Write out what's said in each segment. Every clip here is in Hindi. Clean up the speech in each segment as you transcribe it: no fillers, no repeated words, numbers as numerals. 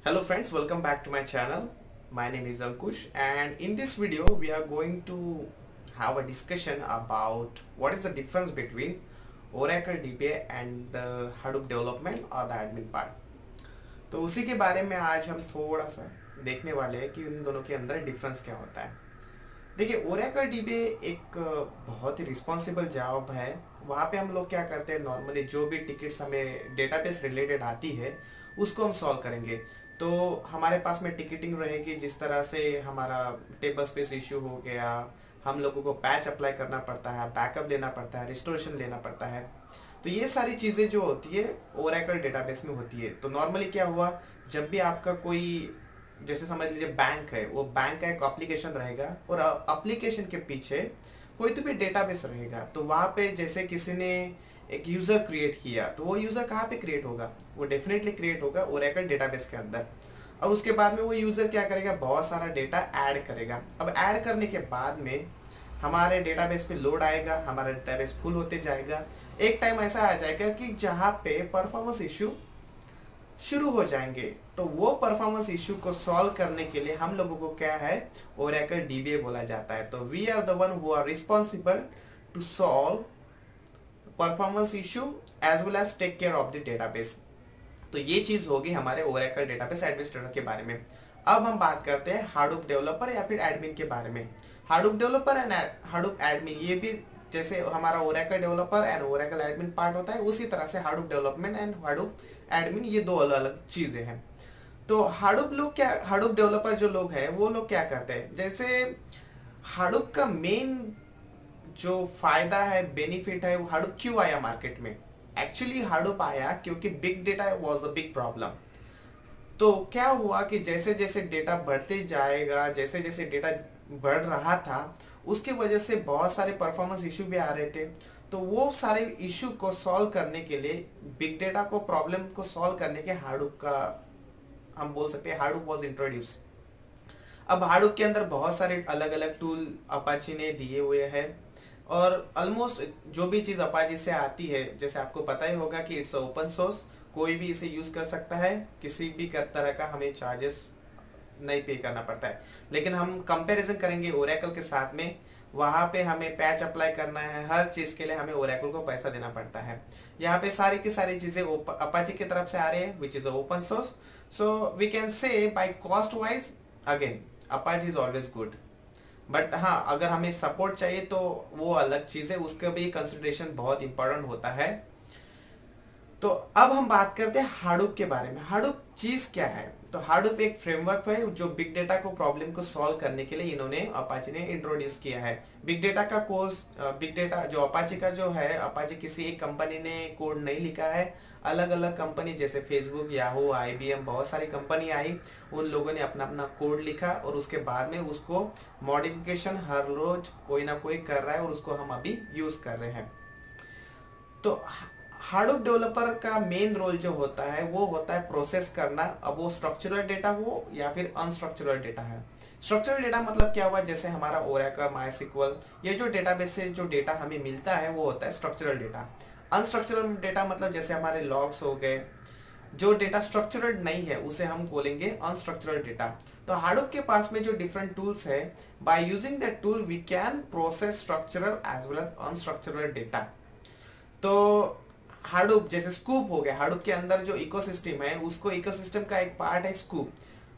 Hello friends, welcome back to my channel. My name is Ankush, and in this video we are going to have a discussion about what is the difference between Oracle DBA and the Hadoop development or the admin part. तो उसी के बारे में आज हम थोड़ा सा देखने वाले हैं कि उन दोनों के अंदर डिफरेंस क्या होता है। देखिए, ओरेकल डीबीए एक बहुत ही रिस्पॉन्सिबल जॉब है। वहाँ पे हम लोग क्या करते हैं, नॉर्मली जो भी टिकट्स हमें डेटाबेस रिलेटेड आती है उसको हम सॉल्व करेंगे। तो हमारे पास में टिकटिंग रहेगी, जिस तरह से हमारा टेबल स्पेस इश्यू हो गया, हम लोगों को पैच अप्लाई करना पड़ता है, बैकअप लेना पड़ता है, रिस्टोरेशन लेना पड़ता है। तो ये सारी चीज़ें जो होती है ओरेकल डेटाबेस में होती है। तो नॉर्मली क्या हुआ, जब भी आपका कोई, जैसे समझ लीजिए बैंक है, वो बैंक का एक एप्लीकेशन रहेगा और एप्लीकेशन के पीछे कोई तो भी डेटाबेस रहेगा। तो वहाँ पे जैसे किसी ने एक यूजर क्रिएट किया, तो वो यूजर कहाँ पे क्रिएट होगा, वो डेफिनेटली क्रिएट होगा ओरेकल डेटाबेस के अंदर। अब उसके बाद में वो यूजर क्या करेगा, बहुत सारा डेटा ऐड करेगा। अब ऐड करने के बाद में हमारे डेटाबेस पे लोड आएगा, हमारा डेटाबेस फुल होते जाएगा। एक टाइम ऐसा आ जाएगा कि जहाँ पे परफॉर्मेंस इश्यू शुरू हो जाएंगे। तो वो परफॉर्मेंस इश्यू को सॉल्व करने के लिए हम लोगों को क्या है, ओरेकल डीबीए बोला जाता है। तो we are the one who are responsible to solve performance issue as well as take care of the database. तो ये चीज होगी हमारे ओरेकल डेटाबेस एडमिनिस्ट्रेटर के बारे में। अब हम बात करते हैं हाडूप डेवलपर या फिर एडमिन के बारे में। Hadoop developer and Hadoop admin, ये भी जैसे हमारा Oracle developer and Oracle admin part होता है, उसी तरह से Hadoop development and Hadoop admin ये दो अलग अलग चीजें हैं। तो हाडूप लोग क्या, हाडूप डेवलपर जो लोग हैं वो लोग क्या करते हैं, जैसे हाडूप का मेन जो फायदा है, बेनिफिट है, वो हाडूप क्यों आया मार्केट में। एक्चुअली हाडूप आया क्योंकि big data was a big problem. तो क्या हुआ कि जैसे जैसे डेटा बढ़ते जाएगा, जैसे जैसे डेटा बढ़ रहा था, उसकी वजह से बहुत सारे परफॉर्मेंस इशू भी आ रहे थे। तो वो सारे इशू को सॉल्व करने के लिए, बिग डेटा को प्रॉब्लम को सॉल्व करने के हाडूप का, हम बोल सकते हैं हाडूप वाज इंट्रोड्यूस। अब हाडूप के अंदर बहुत सारे अलग अलग टूल अपाची ने दिए हुए हैं, और ऑलमोस्ट जो भी चीज अपाची से आती है, जैसे आपको पता ही होगा कि इट्स ओपन सोर्स, कोई भी इसे यूज कर सकता है, किसी भी तरह का हमें चार्जेस नहीं पे करना पड़ता है। लेकिन हम कंपैरिजन करेंगे ओरेकल के साथ में, वहां पे हमें पैच अप्लाई करना है, हर चीज के लिए हमें ओरेकल को पैसा देना पड़ता है। यहाँ पे सारी की सारी चीजें अपाची की तरफ से आ रही है, which is open source. So we can say by cost wise again Apache is always good. But हाँ, अगर हमें सपोर्ट चाहिए तो वो अलग चीज है, उसका भी कंसिडरेशन बहुत इंपॉर्टेंट होता है। तो अब हम बात करते हैं हाडूप के बारे में। हाडूप चीज क्या है, तो हाडूप एक फ्रेमवर्क है जो बिग डेटा को प्रॉब्लम को सॉल्व करने के लिए इन्होंने, अपाची ने इंट्रोड्यूस किया है। बिग डेटा का कोर्स, बिग डेटा जो अपाची का जो है, अपाची किसी एक कंपनी ने कोड नहीं लिखा है, अलग अलग कंपनी जैसे फेसबुक, याहू, आईबीएम, बहुत सारी कंपनी आई, उन लोगों ने अपना अपना कोड लिखा और उसके बाद में उसको मॉडिफिकेशन हर रोज कोई ना कोई कर रहा है और उसको हम अभी यूज कर रहे हैं। तो हाडूप डेवलपर का मेन रोल जो होता है वो होता है प्रोसेस करना। अब वो स्ट्रक्चरल डेटा हो या फिर अनस्ट्रक्चरल डेटा है। स्ट्रक्चरल डेटा मतलब क्या हुआ, जैसे हमारा ओरेकल, मायस्क्ल, ये जो डेटाबेस से जो डेटा हमें मिलता है वो होता है स्ट्रक्चरल डेटा। अनस्ट्रक्चरल डेटा मतलब जैसे हमारे लॉग्स हो गए, जो डेटा स्ट्रक्चरल नहीं है उसे हम बोलेंगे अनस्ट्रक्चरल डेटा। तो हाडूप के पास में जो डिफरेंट टूल्स है, by using that tool we can process structural as well as unstructural data. तो हाडूप जैसे स्कूप हो गया, हाडूप के अंदर जो इकोसिस्टम है, उसको इकोसिस्टम का एक पार्ट है स्कूप।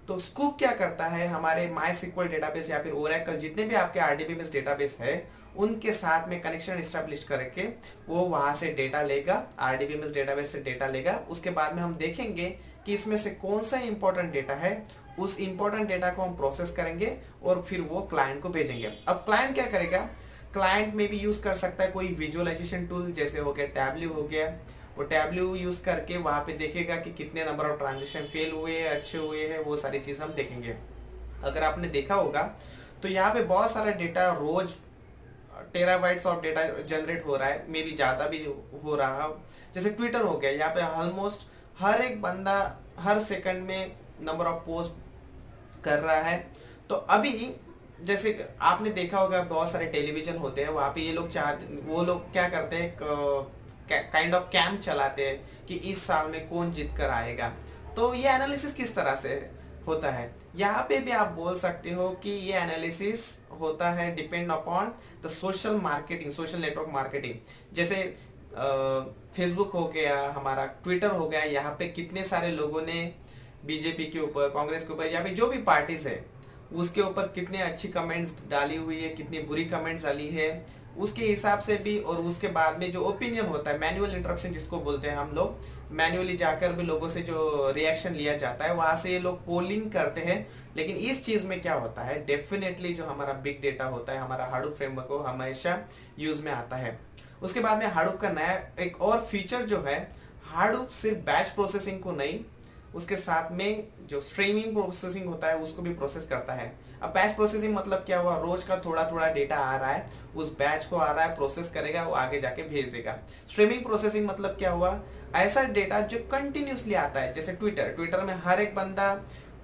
तो स्कूप क्या करता है, हमारे मायस्क्ल डेटाबेस या फिर ओरेकल, जितने भी आपके आरडीबीएमएस डेटाबेस है, उनके साथ में कनेक्शन एस्टेब्लिश करके वो वहां से डेटा लेगा, आरडीबीएमएस डेटाबेस से डेटा लेगा। उसके बाद में हम देखेंगे कि इसमें से कौन सा इंपॉर्टेंट डेटा है, उस इंपॉर्टेंट डेटा को हम प्रोसेस करेंगे और फिर वो क्लाइंट को भेजेंगे। अब क्लाइंट क्या करेगा, क्लाइंट में भी यूज कर सकता है कोई विजुअलाइजेशन टूल, जैसे हो गया टैब्ल्यू हो गया, वो टैब्ल्यू यूज करके वहां पे देखेगा कि कितने नंबर ऑफ ट्रांजेक्शन फेल हुए हैं, अच्छे हुए हैं, वो सारी चीज हम देखेंगे। अगर आपने देखा होगा तो यहाँ पे बहुत सारा डेटा, रोज टेराबाइट्स ऑफ डेटा जनरेट हो रहा है, मे बी ज्यादा भी हो रहा है। जैसे ट्विटर हो गया, यहाँ पे ऑलमोस्ट हर एक बंदा हर सेकंड में नंबर ऑफ पोस्ट कर रहा है। तो अभी जैसे आपने देखा होगा बहुत सारे टेलीविजन होते हैं, वहां पे ये लोग वो लोग क्या करते हैं, काइंड ऑफ कैंप चलाते हैं कि इस साल में कौन जीत कर आएगा। तो ये एनालिसिस किस तरह से होता है, यहाँ पे भी आप बोल सकते हो कि ये एनालिसिस होता है depend upon the social marketing, social network marketing. जैसे फेसबुक हो गया, हमारा ट्विटर हो गया, यहाँ पे कितने सारे लोगों ने बीजेपी के ऊपर, कांग्रेस के ऊपर, या फिर जो भी पार्टीज है उसके ऊपर कितने अच्छी कमेंट्स डाली हुई है, कितनी बुरी कमेंट्स डाली है, उसके हिसाब से भी। और उसके बाद में जो ओपिनियन होता है, मैनुअल इंटरप्शन जिसको बोलते हैं हम लोग, मैन्युअली जाकर भी लोगों से जो रिएक्शन लिया जाता है, वहां से ये लोग पोलिंग करते हैं। लेकिन इस चीज में क्या होता है, डेफिनेटली जो हमारा बिग डेटा होता है, हमारा हाडूप फ्रेमवर्क वो हमेशा यूज में आता है। उसके बाद में हाडूप का नया एक और फीचर जो है, हाडूप सिर्फ बैच प्रोसेसिंग को नहीं, उसके साथ में जो स्ट्रीमिंग प्रोसेसिंग होता है उसको भी प्रोसेस करता है। अब बैच प्रोसेसिंग मतलब क्या हुआ, रोज का थोड़ा थोड़ा डेटा आ रहा है, उस बैच को आ रहा है, प्रोसेस करेगा, वो आगे जाके भेज देगा। स्ट्रीमिंग प्रोसेसिंग मतलब क्या हुआ, ऐसा डेटा जो कंटिन्यूसली आता है। जैसे ट्विटर में हर एक बंदा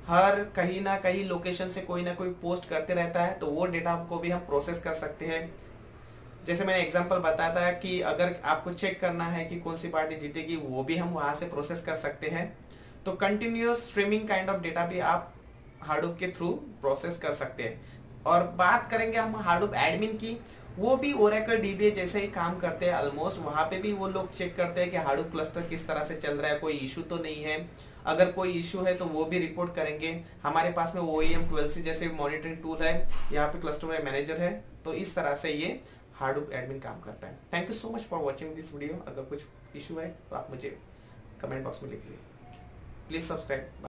हर कहीं ना कहीं लोकेशन से कोई ना कोई पोस्ट करते रहता है, तो वो डेटा को भी हम प्रोसेस कर सकते हैं। जैसे मैंने एग्जांपल बताया था कि अगर आपको चेक करना है कि कौन सी पार्टी जीतेगी, वो भी हम वहां से प्रोसेस कर सकते हैं। तो continuous streaming kind of data भी आप हाडूप के थ्रू प्रोसेस कर सकते हैं। और बात करेंगे हम हाडूप एडमिन की, वो भी ओरेकल डीबीए जैसे ही काम करते हैं ऑलमोस्ट। वहां पे भी वो लोग चेक करते हैं कि हाडूप क्लस्टर किस तरह से चल रहा है, कोई इशू तो नहीं है। अगर कोई इशू है तो वो भी रिपोर्ट करेंगे। हमारे पास में OEM 12c जैसे मॉनिटरिंग टूल है, यहाँ पे क्लस्टर मैनेजर है। तो इस तरह से ये हाडूप एडमिन काम करता है। Thank you so much for watching this video. अगर कुछ इशू है तो आप मुझे कमेंट बॉक्स में लिखिए। Please subscribe.